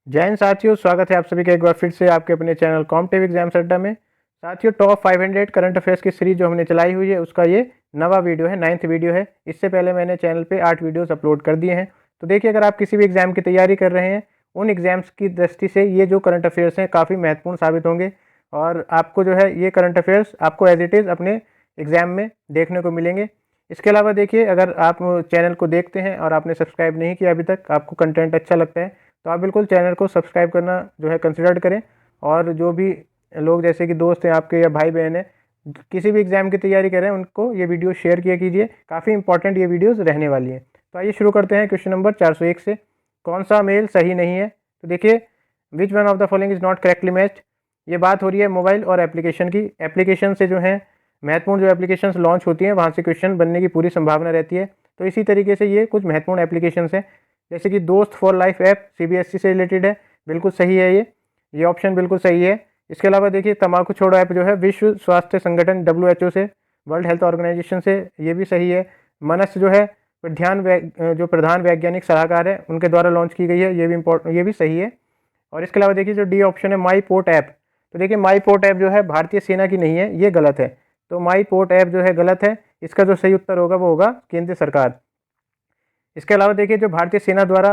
जय हिंद साथियों, स्वागत है आप सभी का एक बार फिर से आपके अपने चैनल कॉम्पिटिटिव एग्जाम्स अड्डा में। साथियों, टॉप 500 करंट अफेयर्स की सीरीज जो हमने चलाई हुई है उसका ये नवा वीडियो है, 9th वीडियो है। इससे पहले मैंने चैनल पे 8 वीडियोस अपलोड कर दिए हैं। तो देखिए, अगर आप किसी भी एग्जाम की तैयारी कर रहे हैं, उन एग्जाम्स की दृष्टि से ये जो करंट अफेयर्स हैं काफ़ी महत्वपूर्ण साबित होंगे और आपको जो है ये करंट अफेयर्स आपको एज इट इज़ अपने एग्जाम में देखने को मिलेंगे। इसके अलावा देखिए, अगर आप चैनल को देखते हैं और आपने सब्सक्राइब नहीं किया अभी तक, आपको कंटेंट अच्छा लगता है तो आप बिल्कुल चैनल को सब्सक्राइब करना जो है कंसिडर करें। और जो भी लोग जैसे कि दोस्त हैं आपके या भाई बहन हैं, किसी भी एग्ज़ाम की तैयारी कर रहे हैं, उनको ये वीडियो शेयर किया कीजिए। काफ़ी इंपॉर्टेंट ये वीडियोस रहने वाली हैं। तो आइए शुरू करते हैं क्वेश्चन नंबर 401 से। कौन सा मेल सही नहीं है? तो देखिए, which one of the following is not correctly matched. ये बात हो रही है मोबाइल और एप्लीकेशन की। एप्लीकेशन से जो है महत्वपूर्ण जो एप्लीकेशंस लॉन्च होती हैं वहाँ से क्वेश्चन बनने की पूरी संभावना रहती है। तो इसी तरीके से ये कुछ महत्वपूर्ण एप्लीकेशंस हैं, जैसे कि दोस्त फॉर लाइफ ऐप सीबीएसई से रिलेटेड है, बिल्कुल सही है ये ऑप्शन बिल्कुल सही है। इसके अलावा देखिए, तम्बाकू छोड़ो ऐप जो है विश्व स्वास्थ्य संगठन WHO से, वर्ल्ड हेल्थ ऑर्गेनाइजेशन से, ये भी सही है। मनस जो है जो प्रधान वैज्ञानिक सलाहकार है उनके द्वारा लॉन्च की गई है, ये भी सही है। और इसके अलावा देखिए, जो डी ऑप्शन है माई पोर्ट ऐप, तो देखिए माई पोर्ट ऐप जो है भारतीय सेना की नहीं है, ये गलत है। तो माई पोर्ट ऐप जो है गलत है। इसका जो सही उत्तर होगा वो होगा केंद्र सरकार। इसके अलावा देखिए, जो भारतीय सेना द्वारा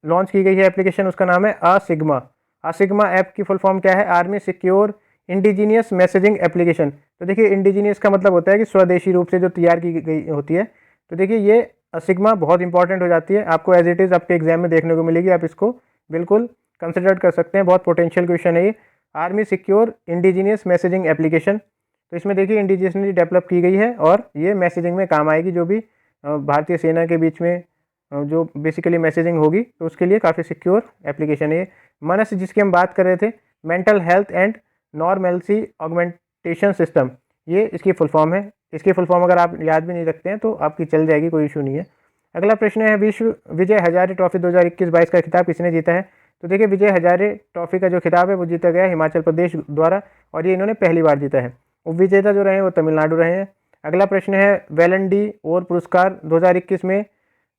लॉन्च की गई है एप्लीकेशन, उसका नाम है असिग्मा। असिग्मा ऐप की फुल फॉर्म क्या है? Army secure indigenous messaging application. तो देखिए, इंडिजीनियस का मतलब होता है कि स्वदेशी रूप से जो तैयार की गई होती है। तो देखिए, ये असिग्मा बहुत इंपॉर्टेंट हो जाती है, आपको एज इट इज़ आपके एग्जाम में देखने को मिलेगी। आप इसको बिल्कुल कंसिडर कर सकते हैं, बहुत पोटेंशियल क्वेश्चन है ये। Army secure indigenous messaging application, तो इसमें देखिए इंडिजिनियसली डेवलप की गई है और ये मैसेजिंग में काम आएगी। जो भी भारतीय सेना के बीच में जो बेसिकली मैसेजिंग होगी, तो उसके लिए काफ़ी सिक्योर एप्लीकेशन है ये। मनस जिसकी हम बात कर रहे थे, mental health and normalcy augmentation system, ये इसकी फुल फॉर्म है। इसकी फुल फॉर्म अगर आप याद भी नहीं रखते हैं तो आपकी चल जाएगी, कोई इशू नहीं है। अगला प्रश्न है, विश्व विजय हजारे ट्रॉफी 2021-22 का खिताब किसने जीता है? तो देखिए, विजय हजारे ट्रॉफी का जो खिताब है वो जीता गया हिमाचल प्रदेश द्वारा और ये इन्होंने पहली बार जीता है। उपविजेता जो रहे हैं वो तमिलनाडु रहे हैं। अगला प्रश्न है, वेलन और पुरस्कार 2021 में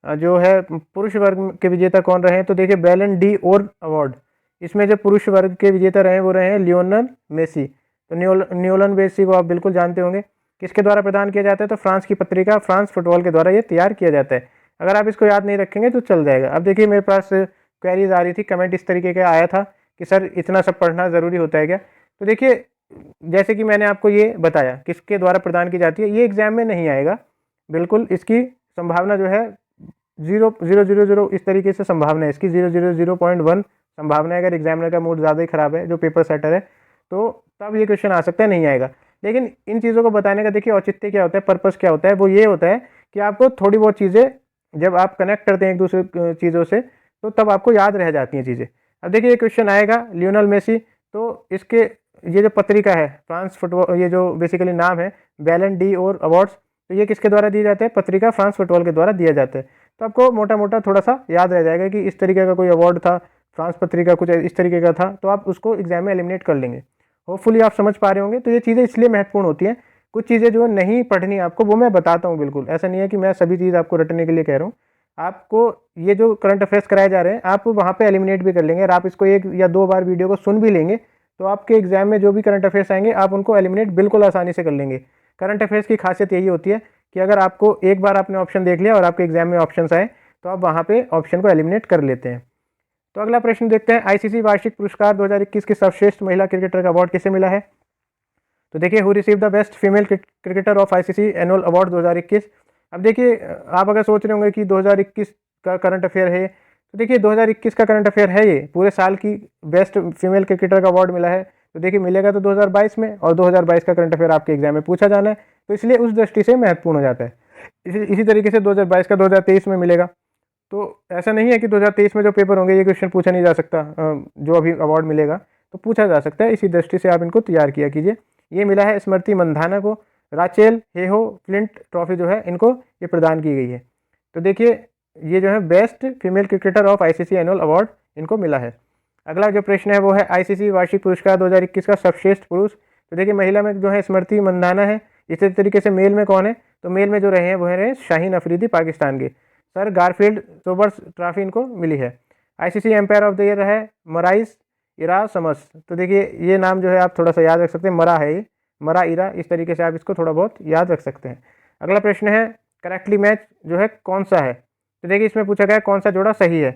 जो है पुरुष वर्ग के विजेता कौन रहे हैं? तो देखिए, बैलन डी और अवार्ड, इसमें जो पुरुष वर्ग के विजेता रहे वो रहे हैं लियोनल मेसी। तो न्यूलन मेसी को आप बिल्कुल जानते होंगे। किसके द्वारा प्रदान किया जाता है? तो फ्रांस की पत्रिका फ्रांस फुटबॉल के द्वारा ये तैयार किया जाता है। अगर आप इसको याद नहीं रखेंगे तो चल जाएगा। अब देखिए, मेरे पास क्वेरीज आ रही थी, कमेंट इस तरीके का आया था कि सर इतना सब पढ़ना ज़रूरी होता है क्या? तो देखिए, जैसे कि मैंने आपको ये बताया किसके द्वारा प्रदान की जाती है, ये एग्जाम में नहीं आएगा बिल्कुल। इसकी संभावना जो है 0.000 इस तरीके से संभावना है इसकी, 0.001 संभावना है। अगर एग्जामिनर का मूड ज़्यादा ही खराब है, जो पेपर सेटर है, तो तब ये क्वेश्चन आ सकता है, नहीं आएगा। लेकिन इन चीज़ों को बताने का देखिए औचित्य क्या होता है, पर्पस क्या होता है, वो ये होता है कि आपको थोड़ी बहुत चीज़ें जब आप कनेक्ट करते हैं एक दूसरे चीज़ों से, तो तब आपको याद रह जाती हैं चीज़ें। अब देखिए, ये क्वेश्चन आएगा लियोनल मेसी, तो इसके ये जो पत्रिका है फ्रांस फुटबॉल, ये जो बेसिकली नाम है बैलन डी और अवार्ड्स, तो ये किसके द्वारा दिए जाते हैं? पत्रिका फ्रांस फुटबॉल के द्वारा दिया जाता है। तो आपको मोटा मोटा थोड़ा सा याद रह जाएगा कि इस तरीके का कोई अवार्ड था, फ्रांस पत्रिका कुछ इस तरीके का था, तो आप उसको एग्जाम में एलिमिनेट कर लेंगे। होपफुली आप समझ पा रहे होंगे। तो ये चीज़ें इसलिए महत्वपूर्ण होती हैं। कुछ चीज़ें जो नहीं पढ़नी आपको, वो मैं बताता हूँ बिल्कुल। ऐसा नहीं है कि मैं सभी चीज़ आपको रटने के लिए कह रहा हूँ। आपको ये जो करंट अफेयर्स कराए जा रहे हैं, आप वहाँ पे एलिमिनेट भी कर लेंगे। और आप इसको 1 या 2 बार वीडियो को सुन भी लेंगे, तो आपके एग्जाम में जो भी करंट अफेयर्स आएंगे, आप उनको एलिमिनेट बिल्कुल आसानी से कर लेंगे। करंट अफेयर्स की खासियत यही होती है कि अगर आपको एक बार आपने ऑप्शन देख लिया और आपके एग्जाम में ऑप्शन आए, तो आप वहाँ पे ऑप्शन को एलिमिनेट कर लेते हैं। तो अगला प्रश्न देखते हैं, आईसीसी वार्षिक पुरस्कार 2021 के सर्वश्रेष्ठ महिला क्रिकेटर का अवार्ड किसे मिला है? तो देखिए, who receive the best female cricketer of ICC annual award 2021। अब देखिए, आप अगर सोच रहे होंगे कि 2021 का करंट अफेयर है, तो देखिए 2021 का करंट अफेयर है, ये पूरे साल की बेस्ट फीमेल क्रिकेटर का अवार्ड मिला है। तो देखिए, मिलेगा तो 2022 में, और 2022 का करंट अफेयर आपके एग्जाम में पूछा जाना है, तो इसलिए उस दृष्टि से महत्वपूर्ण हो जाता है। इसी तरीके से 2022 का 2023 में मिलेगा। तो ऐसा नहीं है कि 2023 में जो पेपर होंगे ये क्वेश्चन पूछा नहीं जा सकता, जो अभी अवार्ड मिलेगा तो पूछा जा सकता है। इसी दृष्टि से आप इनको तैयार किया कीजिए। ये मिला है स्मृति मंधाना को। राचेल हेहो फ्लिंट ट्रॉफी जो है इनको ये प्रदान की गई है। तो देखिए, ये जो है best female cricketer of ICC annual award इनको मिला है। अगला जो प्रश्न है वो है, आईसीसी वार्षिक पुरस्कार 2021 का सर्वश्रेष्ठ पुरुष। तो देखिए, महिला में जो है स्मृति मंधाना है। इसी तरीके से मेल में कौन है? तो मेल में जो रहे हैं वो रहे शाहीन अफरीदी पाकिस्तान के। सर गारफील्ड सोबर्स ट्रॉफी इनको मिली है। ICC umpire of the year है मराइस इरासमस। तो देखिए ये नाम जो है आप थोड़ा सा याद रख सकते हैं, मरा है ये, मरा इरा, इस तरीके से आप इसको थोड़ा बहुत याद रख सकते हैं। अगला प्रश्न है करेक्टली मैच जो है कौन सा है। तो देखिए इसमें पूछा गया है कौन सा जोड़ा सही है।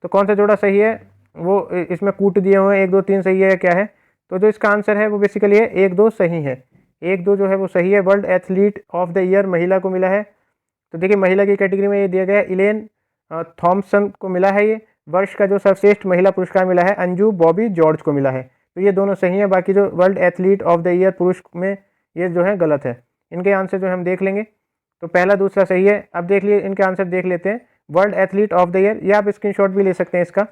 तो कौन सा जोड़ा सही है वो इसमें कूट दिए हुए हैं, 1 2 3 सही है क्या है। तो जो इसका आंसर है वो बेसिकली है 1 2 सही है, 1 2 जो है वो सही है। World athlete of the year महिला को मिला है। तो देखिए महिला की कैटेगरी में ये दिया गया है इलेन थॉम्पसन को मिला है ये। वर्ष का जो सर्वश्रेष्ठ महिला पुरस्कार मिला है अंजू बॉबी जॉर्ज को मिला है। तो ये दोनों सही है, बाकी जो world athlete of the year पुरुष में ये जो है गलत है। इनके आंसर जो हम देख लेंगे, तो पहला दूसरा सही है। अब देख लिए इनके आंसर देख लेते हैं। World athlete of the year, ये आप स्क्रीनशॉट भी ले सकते हैं इसका,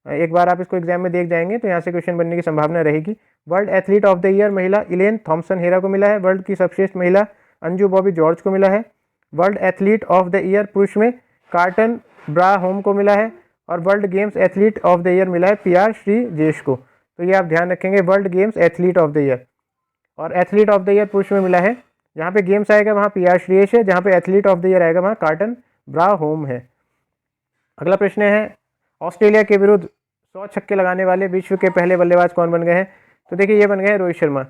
एक बार आप इसको एग्जाम में देख जाएंगे तो यहाँ से क्वेश्चन बनने की संभावना रहेगी। World athlete of the year महिला इलेन थॉम्पसन हेरा को मिला है। वर्ल्ड की सर्वश्रेष्ठ महिला अंजू बॉबी जॉर्ज को मिला है। World athlete of the year पुरुष में कार्टन ब्राहोम को मिला है। और world games athlete of the year मिला है PR श्रीजेश को। तो ये आप ध्यान रखेंगे, world games athlete of the year. और एथलीट ऑफ द ईयर पुरुष में मिला है, जहाँ पे गेम्स आएगा वहाँ PR श्रीजेश है, जहाँ पे एथलीट ऑफ द ईयर आएगा वहाँ कार्टन ब्राहोम है। अगला प्रश्न है ऑस्ट्रेलिया के विरुद्ध 100 छक्के लगाने वाले विश्व के पहले बल्लेबाज कौन बन गए हैं। तो देखिए ये बन गए रोहित शर्मा।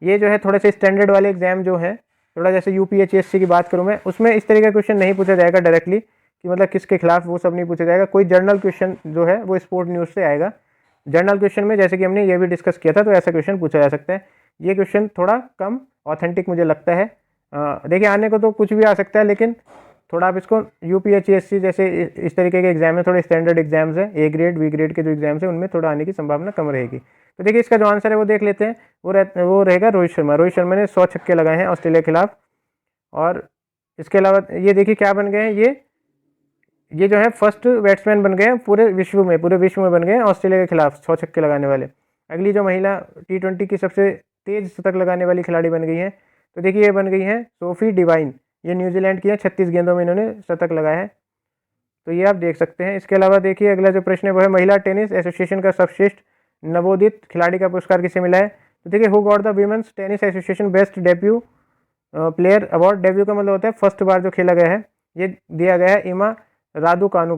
ये जो है थोड़े से स्टैंडर्ड वाले एग्जाम जो है, थोड़ा जैसे UPSC की बात करूँ मैं, उसमें इस तरीके का क्वेश्चन नहीं पूछा जाएगा डायरेक्टली कि मतलब किसके खिलाफ, वो सब नहीं पूछा जाएगा। कोई जर्नल क्वेश्चन जो है वो स्पोर्ट न्यूज़ से आएगा। जर्नल क्वेश्चन में जैसे कि हमने ये भी डिस्कस किया था, तो ऐसा क्वेश्चन पूछा जा सकता है। ये क्वेश्चन थोड़ा कम ऑथेंटिक मुझे लगता है। देखिए आने को तो कुछ भी आ सकता है, लेकिन थोड़ा आप इसको UPSC जैसे इस तरीके के एग्जाम है, थोड़े स्टैंडर्ड एग्जाम्स हैं, A ग्रेड B ग्रेड के जो एग्जाम्स हैं उनमें थोड़ा आने की संभावना कम रहेगी। तो देखिए इसका जो आंसर है वो देख लेते हैं, वो रहेगा रोहित शर्मा। रोहित शर्मा ने 100 छक्के लगाए हैं ऑस्ट्रेलिया के खिलाफ। और इसके अलावा ये देखिए क्या बन गए हैं, ये जो है फर्स्ट बैट्समैन बन गए हैं पूरे विश्व में बन गए हैं ऑस्ट्रेलिया के खिलाफ 100 छक्के लगाने वाले। अगली जो महिला T20 की सबसे तेज शतक लगाने वाली खिलाड़ी बन गई है, तो देखिए ये बन गई हैं सोफी डिवाइन। ये न्यूजीलैंड की है, 36 गेंदों में इन्होंने शतक लगाया है। तो ये आप देख सकते हैं। इसके अलावा देखिए अगला जो प्रश्न है वो है महिला टेनिस एसोसिएशन का सर्वश्रेष्ठ नवोदित खिलाड़ी का पुरस्कार किसे मिला है। तो देखिए who got the women's tennis association best debut player award. Debut का मतलब होता है फर्स्ट बार जो खेला गया है। ये दिया गया है ईमा रादुकानु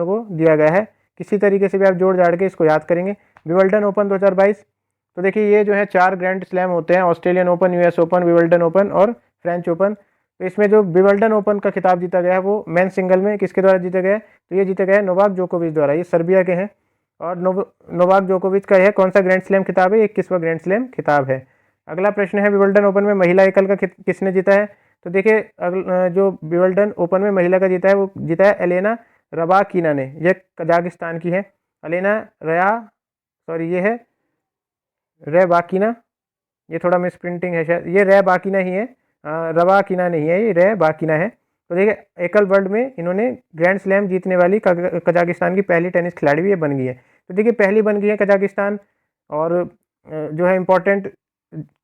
को दिया गया है। किसी तरीके से भी आप जोड़ जाड़ के इसको याद करेंगे। विंबलडन ओपन 2022, तो देखिए ये जो है 4 ग्रैंड स्लैम होते हैं, Australian open, US open, Wimbledon open और फ्रेंच ओपन। तो इसमें जो विंबलडन ओपन का खिताब जीता गया है वो मेन सिंगल में किसके द्वारा जीता गया है। तो ये जीता गया है नोवाक जोकोविच द्वारा। ये सर्बिया के हैं। और नोवाक जोकोविच का यह कौन सा ग्रैंड स्लैम खिताब है, 21वां ग्रैंड स्लैम खिताब है। अगला प्रश्न है विंबलडन ओपन में महिला एकल का किसने जीता है। तो देखिए जो विंबलडन ओपन में महिला का जीता है वो जीता है एलेना रबाकिना ने। ये कजाकिस्तान की है। एलेना ये है रबाकिना, ये थोड़ा मिस प्रिंटिंग है शायद, ये रबाकिना ही है, रबाकिना नहीं है, ये रबाकिना है। तो देखिए एकल वर्ल्ड में इन्होंने ग्रैंड स्लैम जीतने वाली कजाकिस्तान की पहली टेनिस खिलाड़ी भी ये बन गई है। तो देखिए पहली बन गई है कजाकिस्तान। और जो है इम्पोर्टेंट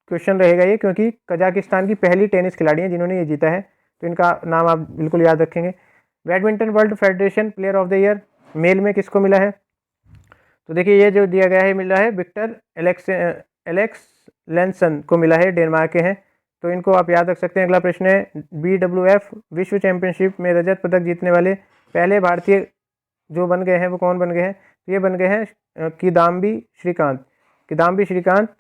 क्वेश्चन रहेगा ये, क्योंकि कजाकिस्तान की पहली टेनिस खिलाड़ी हैं जिन्होंने ये जीता है। तो इनका नाम आप बिल्कुल याद रखेंगे। Badminton world federation player of the year male में किसको मिला है। तो देखिए ये जो दिया गया है मिला है विक्टर एलेक्सलेंसन को मिला है, डेनमार्क के हैं। तो इनको आप याद रख सकते हैं। अगला प्रश्न है BWF विश्व चैंपियनशिप में रजत पदक जीतने वाले पहले भारतीय जो बन गए हैं वो कौन बन गए हैं। तो ये बन गए हैं Kidambi Srikanth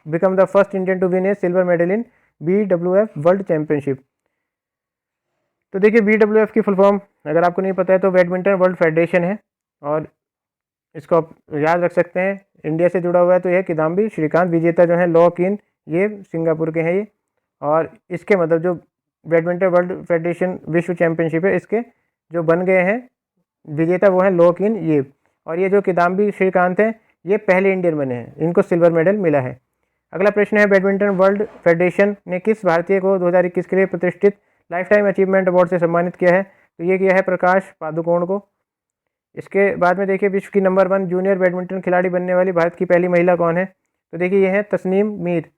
become the first Indian to win a silver medal in BWF world championship. तो देखिए BWF की फुल फॉर्म अगर आपको नहीं पता है तो बैडमिंटन वर्ल्ड फेडरेशन है। और इसको आप याद रख सकते हैं, इंडिया से जुड़ा हुआ है। तो यह किदाम्बी श्रीकांत, विजेता जो है लॉक इन, ये सिंगापुर के हैं ये। और इसके मतलब जो बैडमिंटन वर्ल्ड फेडरेशन विश्व चैंपियनशिप है, इसके जो बन गए हैं विजेता वो हैं लॉक इन ये। और ये जो किदाम्बी श्रीकांत हैं ये पहले इंडियन बने हैं, इनको सिल्वर मेडल मिला है। अगला प्रश्न है बैडमिंटन वर्ल्ड फेडरेशन ने किस भारतीय को 2021 के लिए प्रतिष्ठित लाइफ टाइम अचीवमेंट अवार्ड से सम्मानित किया है। तो ये किया है प्रकाश पादुकोण को। इसके बाद में देखिए विश्व की नंबर 1 जूनियर बैडमिंटन खिलाड़ी बनने वाली भारत की पहली महिला कौन है। तो देखिए ये है तस्नीम मीर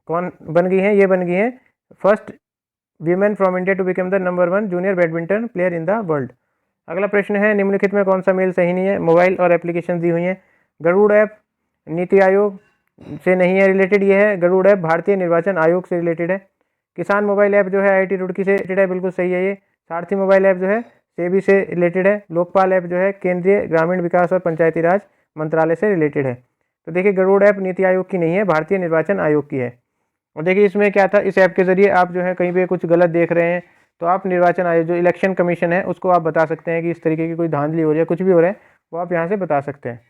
कौन बन गई हैं, ये बन गई हैं first women from India to become the number 1 junior badminton player in the world. अगला प्रश्न है निम्नलिखित में कौन सा मेल सही नहीं है। मोबाइल और एप्लीकेशन दी हुई हैं। गरुड़ ऐप नीति आयोग से नहीं है रिलेटेड, ये है गरुड़ ऐप भारतीय निर्वाचन आयोग से रिलेटेड है। किसान मोबाइल ऐप जो है IIT रुड़की से रिलेटेड है, बिल्कुल सही है ये। सारथी मोबाइल ऐप जो है सेबी से रिलेटेड है। लोकपाल ऐप जो है केंद्रीय ग्रामीण विकास और पंचायती राज मंत्रालय से रिलेटेड है। तो देखिए गरुड़ ऐप नीति आयोग की नहीं है, भारतीय निर्वाचन आयोग की है। और देखिए इसमें क्या था, इस ऐप के जरिए आप जो है कहीं पे कुछ गलत देख रहे हैं तो आप निर्वाचन आयोग जो इलेक्शन कमीशन है उसको आप बता सकते हैं कि इस तरीके की कोई धांधली हो रही है, कुछ भी हो रहा है, वो आप यहाँ से बता सकते हैं।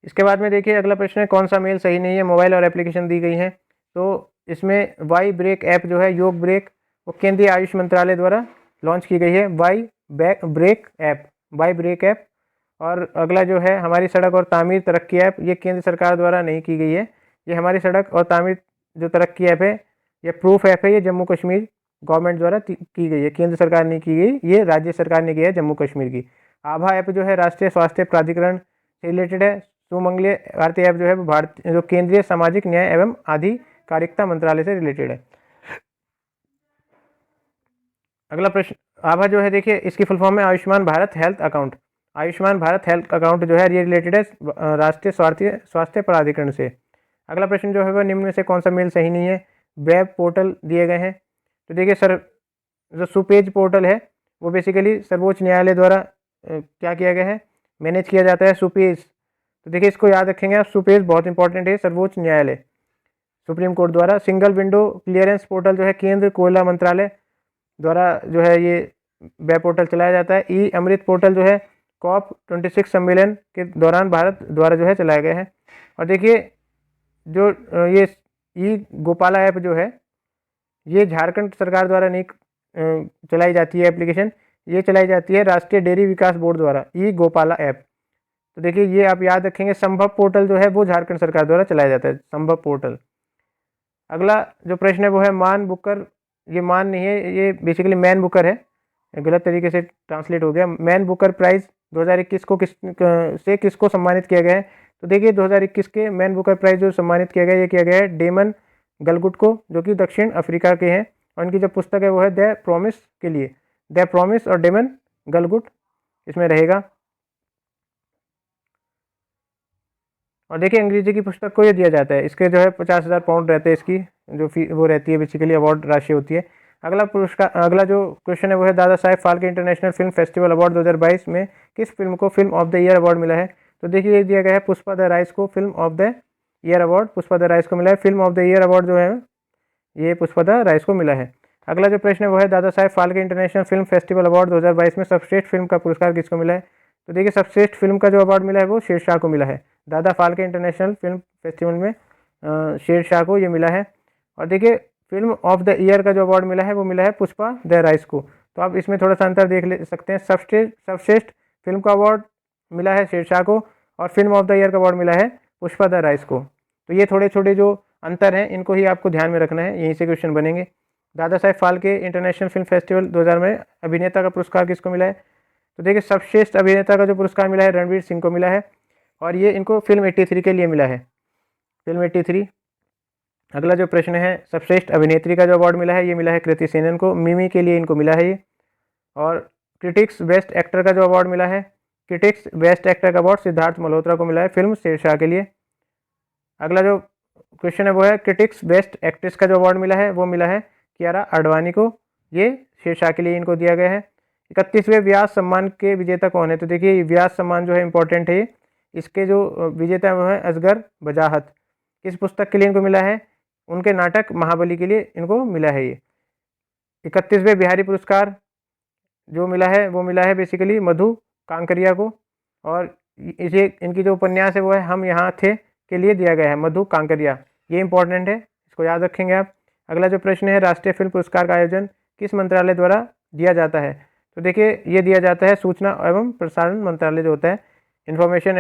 इसके बाद में देखिए अगला प्रश्न है, कौन सा मेल सही नहीं है। मोबाइल और एप्लीकेशन दी गई है, तो इसमें वाई ब्रेक ऐप जो है, योग ब्रेक, वो केंद्रीय आयुष मंत्रालय द्वारा लॉन्च की गई है। Y break app. और अगला जो है हमारी सड़क और तामीर तरक्की ऐप, ये केंद्र सरकार द्वारा नहीं की गई है। ये हमारी सड़क और तामीर जो तरक्की ऐप है, ये प्रूफ ऐप है, ये जम्मू कश्मीर गवर्नमेंट द्वारा की गई है, केंद्र सरकार ने की गई, ये राज्य सरकार ने की है जम्मू कश्मीर की। आभा ऐप जो है राष्ट्रीय स्वास्थ्य प्राधिकरण से रिलेटेड है। सुमंगले भारतीय ऐप जो है वो जो केंद्रीय सामाजिक न्याय एवं आधिकारिकता मंत्रालय से रिलेटेड है। अगला प्रश्न, आभा जो है देखिए इसकी फुल फॉर्म है Ayushman Bharat health account. Ayushman Bharat health account जो है ये रिलेटेड है राष्ट्रीय स्वास्थ्य प्राधिकरण से। अगला प्रश्न जो है वह निम्न में से कौन सा मेल सही नहीं है। वेब पोर्टल दिए गए हैं, तो देखिए सर जो सुपेज पोर्टल है वो बेसिकली सर्वोच्च न्यायालय द्वारा क्या किया गया है, मैनेज किया जाता है सुपेज। तो देखिए इसको याद रखेंगे आप, सुपेज बहुत इंपॉर्टेंट है, सर्वोच्च न्यायालय सुप्रीम कोर्ट द्वारा। सिंगल विंडो क्लियरेंस पोर्टल जो है केंद्र कोयला मंत्रालय द्वारा जो है ये वेब पोर्टल चलाया जाता है। ई अमृत पोर्टल जो है COP26 सम्मेलन के दौरान भारत द्वारा जो है चलाया गया है। और देखिए जो ये ई गोपाला ऐप जो है ये झारखंड सरकार द्वारा नहीं चलाई जाती है एप्लीकेशन, ये चलाई जाती है राष्ट्रीय डेयरी विकास बोर्ड द्वारा, ई गोपाला ऐप। तो देखिए ये आप याद रखेंगे, संभव पोर्टल जो है वो झारखंड सरकार द्वारा चलाया जाता है, संभव पोर्टल। अगला जो प्रश्न है वो है मान बुकर, ये मान नहीं है, ये बेसिकली मैन बुकर है, गलत तरीके से ट्रांसलेट हो गया। मैन बुकर प्राइज 2021 को किसको सम्मानित किया गया है। तो देखिए 2021 के मैन बुकर प्राइज जो सम्मानित किया गया, ये किया गया है डेमन गलगुट को, जो कि दक्षिण अफ्रीका के हैं। और उनकी जो पुस्तक है वो है द प्रॉमिस के लिए, द प्रॉमिस और डेमन गलगुट इसमें रहेगा। और देखिए अंग्रेजी की पुस्तक को ये दिया जाता है, इसके जो है 50,000 पाउंड रहते हैं, इसकी जो फी वो रहती है बेसिकली अवार्ड राशि होती है। अगला जो क्वेश्चन है वो है Dada Saheb Phalke international film festival award 2022 में किस फिल्म को film of the year award मिला है। तो देखिए ये दिया गया है पुष्पा द राइज को film of the year award, Pushpa the rise को मिला है। Film of the year award जो है ये पुष्पा द राइज को मिला है। अगला जो प्रश्न है वो है Dada Saheb Phalke international film festival award 2022 में सर्वश्रेष्ठ फिल्म का पुरस्कार किसको मिला है। तो देखिए सर्वश्रेष्ठ फिल्म का जो अवार्ड मिला है वो शेरशाह को मिला है। दादा फाल्के इंटरनेशनल फिल्म फेस्टिवल में शेरशाह को ये मिला है। और देखिए फिल्म ऑफ द ईयर का जो अवार्ड मिला है वो मिला है पुष्पा द राइज को। तो आप इसमें थोड़ा सा अंतर देख ले सकते हैं, सर्वश्रेष्ठ फिल्म का अवार्ड मिला है शेरशाह को और फिल्म ऑफ द ईयर का अवार्ड मिला है पुष्पा द राइज को। तो ये थोड़े छोटे जो अंतर हैं इनको ही आपको ध्यान में रखना है, यहीं से क्वेश्चन बनेंगे। दादा Saheb Phalke international film festival 2000 में अभिनेता का पुरस्कार किसको मिला है। तो देखिए सर्वश्रेष्ठ अभिनेता का जो पुरस्कार मिला है रणवीर सिंह को मिला है, और ये इनको फिल्म 83 के लिए मिला है, फिल्म 83। अगला जो प्रश्न है सर्वश्रेष्ठ अभिनेत्री का जो अवार्ड मिला है ये मिला है कृति सेनन को, मिमी के लिए इनको मिला है ये। और क्रिटिक्स बेस्ट एक्टर का जो अवार्ड मिला है, क्रिटिक्स बेस्ट एक्टर का अवार्ड सिद्धार्थ मल्होत्रा को मिला है फिल्म शेरशाह के लिए। अगला जो क्वेश्चन है वो है क्रिटिक्स बेस्ट एक्ट्रेस का जो अवार्ड मिला है वो मिला है कियारा आडवाणी को, ये शेरशाह के लिए इनको दिया गया है। 31वें व्यास सम्मान के विजेता कौन है। तो देखिए व्यास सम्मान जो है इंपॉर्टेंट है, इसके जो विजेता है वो है असगर बजाहत। किस पुस्तक के लिए इनको मिला है, उनके नाटक महाबली के लिए इनको मिला है ये। 31वें बिहारी पुरस्कार जो मिला है वो मिला है बेसिकली मधु कांकरिया को, और इसे इनकी जो उपन्यास है वो है हम यहाँ थे के लिए दिया गया है, मधु कांकरिया, ये इंपॉर्टेंट है, इसको याद रखेंगे आप। अगला जो प्रश्न है राष्ट्रीय फिल्म पुरस्कार का आयोजन किस मंत्रालय द्वारा दिया जाता है। तो देखिए ये दिया जाता है सूचना एवं प्रसारण मंत्रालय जो होता है, इंफॉर्मेशन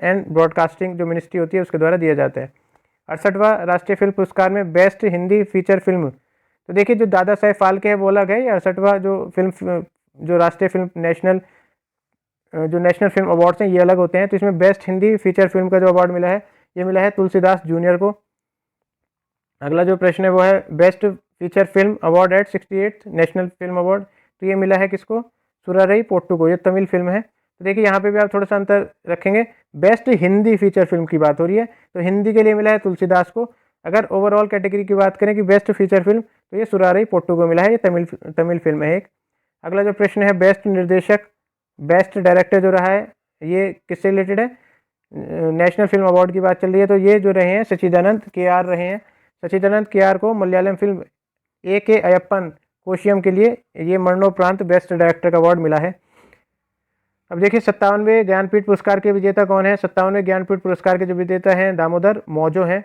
एंड ब्रॉडकास्टिंग जो मिनिस्ट्री होती है उसके द्वारा दिया जाता है। 68वां राष्ट्रीय फिल्म पुरस्कार में बेस्ट हिंदी फीचर फिल्म। तो देखिए जो दादा साहेब फाल्के है वो अलग है, 68वां जो फिल्म जो राष्ट्रीय फिल्म नेशनल फिल्म अवार्ड्स हैं ये अलग होते हैं। तो इसमें बेस्ट हिंदी फीचर फिल्म का जो अवार्ड मिला है ये मिला है तुलसीदास जूनियर को। अगला जो प्रश्न है वो है best feature film award eight 68th national film award, तो ये मिला है किसको, सुरारई पोट्टू को, ये तमिल फिल्म है। तो देखिए यहाँ पे भी आप थोड़ा सा अंतर रखेंगे, बेस्ट हिंदी फीचर फिल्म की बात हो रही है तो हिंदी के लिए मिला है तुलसीदास को। अगर ओवरऑल कैटेगरी की बात करें कि बेस्ट फीचर फिल्म, तो ये सुरारी पोट्टू को मिला है, ये तमिल फिल्म है एक। अगला जो प्रश्न है बेस्ट निर्देशक बेस्ट डायरेक्टर जो रहा है ये किससे रिलेटेड है, नेशनल फिल्म अवार्ड की बात चल रही है। तो ये जो रहे हैं सच्चिदानंद के आर रहे हैं। सच्चिदानंद के आर को मलयालम फिल्म ए के अयप्पन कोशियम के लिए ये मरणोपरांत बेस्ट डायरेक्टर का अवार्ड मिला है। अब देखिए 57वें ज्ञानपीठ पुरस्कार के विजेता कौन है। 57वें ज्ञानपीठ पुरस्कार के जो विजेता हैं दामोदर मौजो हैं।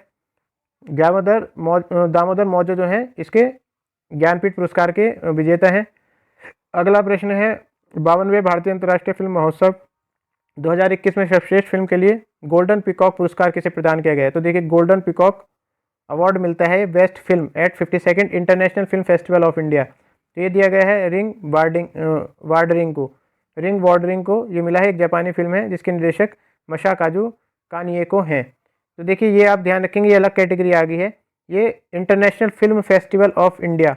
दामोदर मौजो जो हैं इसके ज्ञानपीठ पुरस्कार के विजेता हैं। अगला प्रश्न है 52वें भारतीय अंतर्राष्ट्रीय फिल्म महोत्सव 2021 में सर्वश्रेष्ठ फिल्म के लिए गोल्डन पीकॉक पुरस्कार किसे प्रदान किया गया है। तो देखिए गोल्डन पीकॉक अवार्ड मिलता है best film at 52nd international film festival of India. तो ये दिया गया है रिंग वार्डरिंग को ये मिला है, एक जापानी फिल्म है जिसके निर्देशक मसाकाजु कानिएको हैं। तो देखिए ये आप ध्यान रखेंगे ये अलग कैटेगरी आ गई है, ये international film festival of India,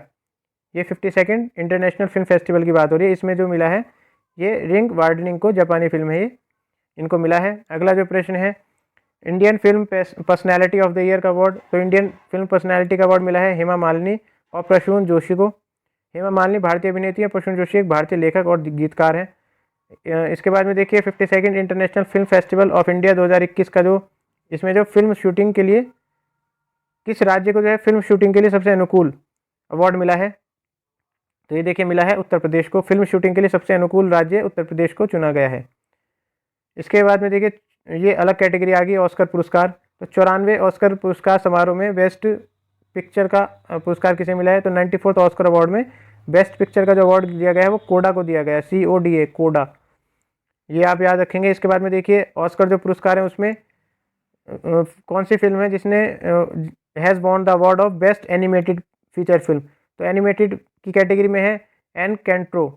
ये 52nd इंटरनेशनल फिल्म फेस्टिवल की बात हो रही है। इसमें जो मिला है ये रिंग वार्डरिंग को जापानी फिल्म है, ये इनको मिला है। अगला जो प्रश्न है Indian film personality of the year का अवार्ड। तो इंडियन फिल्म पर्सनैलिटी का अवार्ड मिला है हेमा मालिनी और प्रसून जोशी को। हेमा मालिनी भारतीय अभिनेत्री है, प्रसून जोशी एक भारतीय लेखक और गीतकार हैं। इसके बाद में देखिए 52nd international film festival of India 2021 का जो इसमें जो फिल्म शूटिंग के लिए किस राज्य को जो है फिल्म शूटिंग के लिए सबसे अनुकूल अवार्ड मिला है। तो ये देखिए मिला है उत्तर प्रदेश को, फिल्म शूटिंग के लिए सबसे अनुकूल राज्य उत्तर प्रदेश को चुना गया है। इसके बाद में देखिए ये अलग कैटेगरी आ गई ऑस्कर पुरस्कार। तो 94वें ऑस्कर पुरस्कार समारोह में बेस्ट पिक्चर का पुरस्कार किसे मिला है। तो 94th ऑस्कर अवार्ड में बेस्ट पिक्चर का जो अवार्ड दिया गया है वो कोडा को दिया गया है, CODA कोडा, ये आप याद रखेंगे। इसके बाद में देखिए ऑस्कर जो पुरस्कार है उसमें कौन सी फिल्म है जिसने has won the award of best animated feature film. तो एनिमेटेड की कैटेगरी में है एन कैंट्रो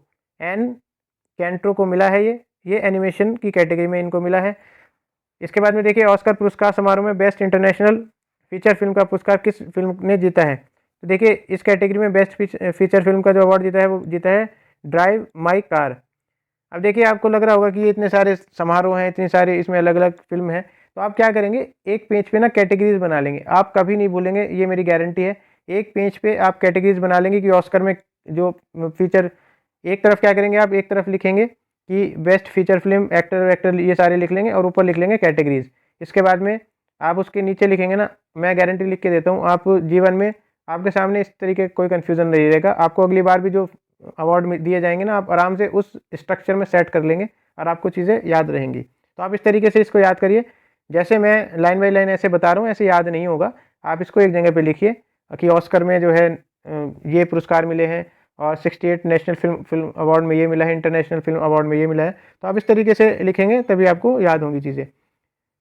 को मिला है, ये एनिमेशन की कैटेगरी में इनको मिला है। इसके बाद में देखिए ऑस्कर पुरस्कार समारोह में बेस्ट इंटरनेशनल फीचर फिल्म का पुरस्कार किस फिल्म ने जीता है। तो देखिए इस कैटेगरी में बेस्ट फीचर फिल्म का जो अवार्ड जीता है वो जीता है ड्राइव माई कार। अब देखिए आपको लग रहा होगा कि ये इतने सारे समारोह हैं, इतनी सारी इसमें अलग अलग फिल्म है, तो आप क्या करेंगे एक पेज पे ना कैटेगरीज बना लेंगे, आप कभी नहीं भूलेंगे, ये मेरी गारंटी है। एक पेज पे आप कैटेगरीज बना लेंगे कि ऑस्कर में जो फीचर, एक तरफ क्या करेंगे आप एक तरफ लिखेंगे कि बेस्ट फीचर फिल्म एक्टर ये सारे लिख लेंगे और ऊपर लिख लेंगे कैटेगरीज। इसके बाद में आप उसके नीचे लिखेंगे ना, मैं गारंटी लिख के देता हूँ, आप जीवन में आपके सामने इस तरीके का कोई कन्फ्यूज़न नहीं रहेगा। आपको अगली बार भी जो अवार्ड दिए जाएंगे ना, आप आराम से उस स्ट्रक्चर में सेट कर लेंगे और आपको चीज़ें याद रहेंगी। तो आप इस तरीके से इसको याद करिए, जैसे मैं लाइन बाई लाइन ऐसे बता रहा हूँ ऐसे याद नहीं होगा, आप इसको एक जगह पे लिखिए कि ऑस्कर में जो है ये पुरस्कार मिले हैं और 68 नेशनल फिल्म अवार्ड में ये मिला है, इंटरनेशनल फिल्म अवार्ड में ये मिला है। तो आप इस तरीके से लिखेंगे तभी आपको याद होंगी चीज़ें।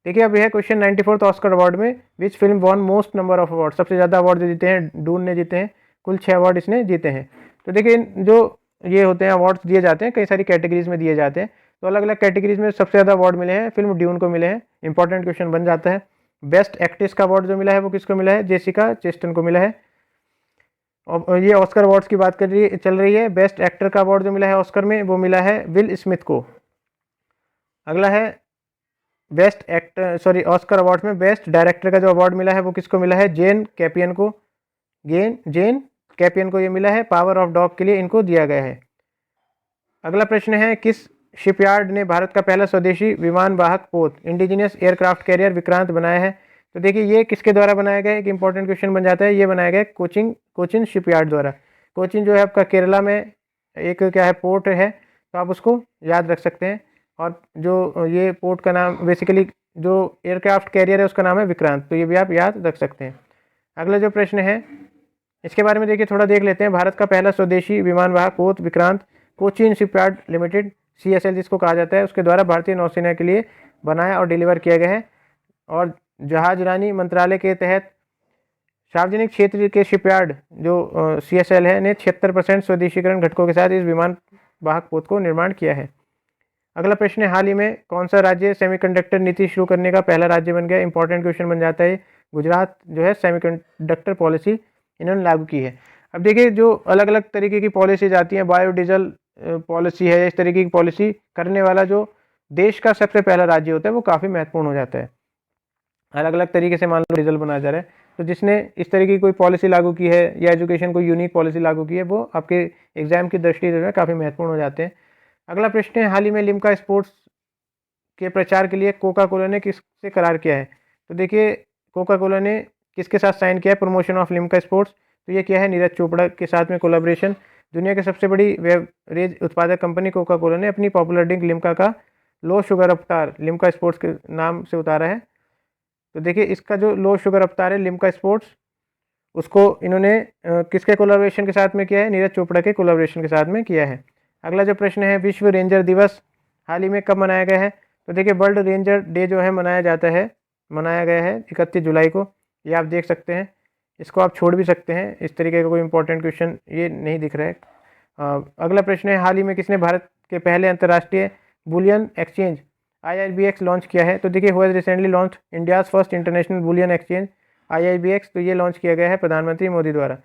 देखिए अब यह क्वेश्चन 94th ऑस्कर अवार्ड में which film won most number of award, सबसे ज़्यादा अवार्ड जो जीते हैं डून ने जीते हैं, कुल 6 अवार्ड इसने जीते हैं। तो देखिए जो ये होते हैं अवार्ड्स दिए जाते हैं कई सारी कैटेगरीज में दिए जाते हैं, तो अलग अलग कैटेगरीज में सबसे ज़्यादा अवार्ड मिले हैं फिल्म ड्यून को मिले हैं। इंपॉर्टेंट क्वेश्चन बन जाता है। बेस्ट एक्ट्रेस का अवार्ड जो मिला है वो किसको मिला है, जेसिका चेस्टन को मिला है। और ये ऑस्कर अवार्ड्स की बात चल रही है। बेस्ट एक्टर का अवार्ड जो मिला है ऑस्कर में वो मिला है विल स्मिथ को। अगला है ऑस्कर अवार्ड में बेस्ट डायरेक्टर का जो अवार्ड मिला है वो किसको मिला है, जेन कैपियन को ये मिला है, पावर ऑफ डॉग के लिए इनको दिया गया है। अगला प्रश्न है किस शिपयार्ड ने भारत का पहला स्वदेशी विमान वाहक पोत इंडिजिनियस एयरक्राफ्ट कैरियर विक्रांत बनाया है। तो देखिए ये किसके द्वारा बनाया गया है, एक इंपॉर्टेंट क्वेश्चन बन जाता है। ये बनाया गया कोचिन शिपयार्ड द्वारा। कोचिन जो है आपका केरला में एक क्या है पोर्ट है, तो आप उसको याद रख सकते हैं। और जो ये पोर्ट का नाम बेसिकली जो एयरक्राफ्ट कैरियर है उसका नाम है विक्रांत, तो ये भी आप याद रख सकते हैं। अगला जो प्रश्न है इसके बारे में देखिए थोड़ा देख लेते हैं। भारत का पहला स्वदेशी विमान वाहक पोत Vikrant Cochin shipyard limited CSL जिसको कहा जाता है उसके द्वारा भारतीय नौसेना के लिए बनाया और डिलीवर किया गया है। और जहाजरानी मंत्रालय के तहत सार्वजनिक क्षेत्र के शिपयार्ड जो CSL है ने 76% स्वदेशीकरण घटकों के साथ इस विमान वाहक पोत को निर्माण किया है। अगला प्रश्न है हाल ही में कौन सा राज्य सेमीकंडक्टर नीति शुरू करने का पहला राज्य बन गया। इंपॉर्टेंट क्वेश्चन बन जाता है। गुजरात जो है सेमीकंडक्टर पॉलिसी इन्होंने लागू की है। अब देखिए जो अलग अलग तरीके की पॉलिसीज आती हैं, बायोडीजल पॉलिसी है, इस तरीके की पॉलिसी करने वाला जो देश का सबसे पहला राज्य होता है वो काफ़ी महत्वपूर्ण हो जाता है। अलग अलग तरीके से मान लो डीजल बनाया जा रहा है, तो जिसने इस तरह की कोई पॉलिसी लागू की है या एजुकेशन कोई यूनिक पॉलिसी लागू की है, वो आपके एग्जाम की दृष्टि से काफ़ी महत्वपूर्ण हो जाते हैं। अगला प्रश्न है, हाल ही में लिम्का स्पोर्ट्स के प्रचार के लिए कोका कोला ने किससे करार किया है? तो देखिए, कोका कोला ने किसके साथ साइन किया है प्रमोशन ऑफ लिम्का स्पोर्ट्स? तो ये किया है नीरज चोपड़ा के साथ में कोलाब्रेशन। दुनिया की सबसे बड़ी बेवरेज उत्पादक कंपनी कोका कोला ने अपनी पॉपुलर ड्रिंक लिम्का का लो शुगर अवतार लिम्का स्पोर्ट्स के नाम से उतारा है। तो देखिए, इसका जो लो शुगर अवतार है लिम्का स्पोर्ट्स, उसको इन्होंने किसके कोलाब्रेशन के साथ में किया है? नीरज चोपड़ा के कोलाब्रेशन के साथ में किया है। अगला जो प्रश्न है, विश्व रेंजर दिवस हाल ही में कब मनाया गया है? तो देखिए, वर्ल्ड रेंजर डे जो है मनाया गया है 31 जुलाई को। ये आप देख सकते हैं, इसको आप छोड़ भी सकते हैं, इस तरीके का कोई इंपॉर्टेंट क्वेश्चन ये नहीं दिख रहा है। अगला प्रश्न है, हाल ही में किसने भारत के पहले अंतर्राष्ट्रीय बुलियन एक्सचेंज IIBX लॉन्च किया है? तो देखिए, who has recently launch India's first international bullion exchange IIBX। तो ये लॉन्च किया गया है प्रधानमंत्री मोदी द्वारा।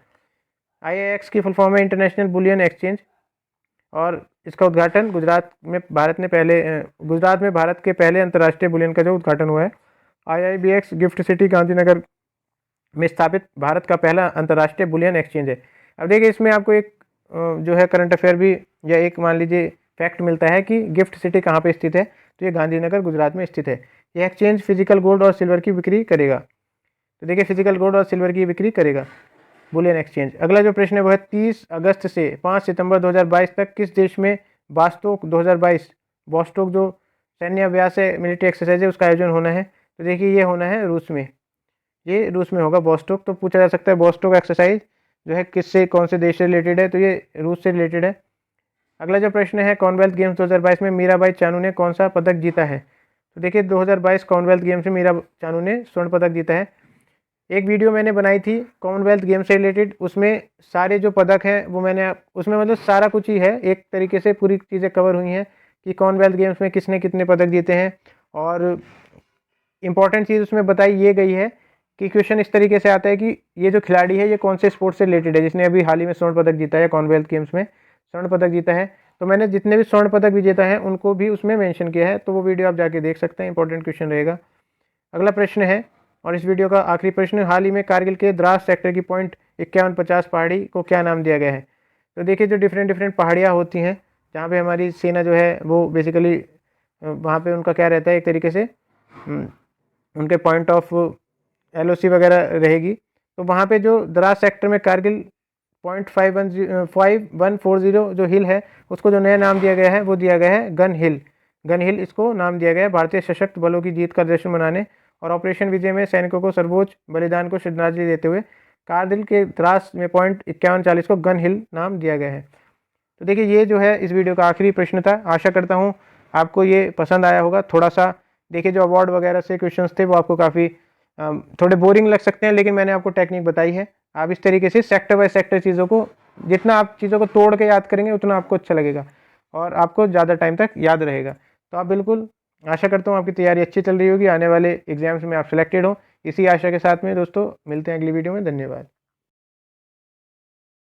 IIX की फुल फॉर्म है इंटरनेशनल बुलियन एक्सचेंज, और इसका उद्घाटन गुजरात में भारत के पहले अंतर्राष्ट्रीय बुलियन का जो उद्घाटन हुआ है IIBX गिफ्ट सिटी गांधीनगर में स्थापित भारत का पहला अंतर्राष्ट्रीय बुलियन एक्सचेंज है। अब देखिए, इसमें आपको एक जो है करंट अफेयर भी या एक मान लीजिए फैक्ट मिलता है कि गिफ्ट सिटी कहाँ पे स्थित है। तो ये गांधीनगर गुजरात में स्थित है। यह एक्सचेंज फिजिकल गोल्ड और सिल्वर की बिक्री करेगा। तो देखिए, फिजिकल गोल्ड और सिल्वर की बिक्री करेगा बुलियन एक्सचेंज। अगला जो प्रश्न है वो है, 30 अगस्त से 5 सितंबर 2022 तक किस देश में वास्तोक 2022 वॉस्टोक जो सैन्य अभ्यास है, मिलिट्री एक्सरसाइज है, उसका आयोजन होना है? तो देखिए, ये होना है रूस में, ये रूस में होगा वॉस्टोक। तो पूछा जा सकता है वॉस्टोक एक्सरसाइज जो है किससे, कौन से देश से रिलेटेड है? तो ये रूस से रिलेटेड है। अगला जो प्रश्न है, कॉमनवेल्थ गेम्स 2022 में मीराबाई चानू ने कौन सा पदक जीता है? तो देखिए, 2022 कॉमनवेल्थ गेम्स में मीरा चानू ने स्वर्ण पदक जीता है। एक वीडियो मैंने बनाई थी कॉमनवेल्थ गेम्स से रिलेटेड, उसमें सारे जो पदक हैं वो मैंने उसमें मतलब सारा कुछ ही है, एक तरीके से पूरी चीज़ें कवर हुई हैं कि कॉमनवेल्थ गेम्स में किसने कितने पदक जीते हैं। और इम्पॉर्टेंट चीज़ उसमें बताई ये गई है कि क्वेश्चन इस तरीके से आता है कि ये जो खिलाड़ी है ये कौन से स्पोर्ट्स से रिलेटेड है, जिसने अभी हाल ही में स्वर्ण पदक जीता है, कॉमनवेल्थ गेम्स में स्वर्ण पदक जीता है। तो मैंने जितने भी स्वर्ण पदक विजेता हैं उनको भी उसमें मेंशन किया है, तो वो वीडियो आप जाके देख सकते हैं, इंपॉर्टेंट क्वेश्चन रहेगा। अगला प्रश्न है, और इस वीडियो का आखिरी प्रश्न, हाल ही में कारगिल के द्रास सेक्टर की पॉइंट 5150 पहाड़ी को क्या नाम दिया गया है? तो देखिए, जो डिफरेंट पहाड़ियाँ होती हैं जहाँ पे हमारी सेना जो है वो बेसिकली वहाँ पे उनका क्या रहता है, एक तरीके से उनके पॉइंट ऑफ LOC वगैरह रहेगी। तो वहाँ पे जो द्रास सेक्टर में कारगिल .5140 जो हिल है उसको जो नया नाम दिया गया है वो दिया गया है गन हिल इसको नाम दिया गया है भारतीय सशस्त्र बलों की जीत का जश्न मनाने और ऑपरेशन विजय में सैनिकों को सर्वोच्च बलिदान को श्रद्धांजलि देते हुए कारगिल के द्रास में .5140 को गन हिल नाम दिया गया है। तो देखिए, ये जो है इस वीडियो का आखिरी प्रश्न था। आशा करता हूँ आपको ये पसंद आया होगा। थोड़ा सा देखिए, जो अवार्ड वगैरह से क्वेश्चंस थे वो आपको काफ़ी थोड़े बोरिंग लग सकते हैं, लेकिन मैंने आपको टेक्निक बताई है। आप इस तरीके से सेक्टर बाय सेक्टर चीज़ों को, जितना आप चीज़ों को तोड़ के याद करेंगे उतना आपको अच्छा लगेगा और आपको ज़्यादा टाइम तक याद रहेगा। तो आप बिल्कुल, आशा करता हूँ आपकी तैयारी अच्छी चल रही होगी, आने वाले एग्जाम्स में आप सिलेक्टेड हो। इसी आशा के साथ में दोस्तों मिलते हैं अगली वीडियो में। धन्यवाद।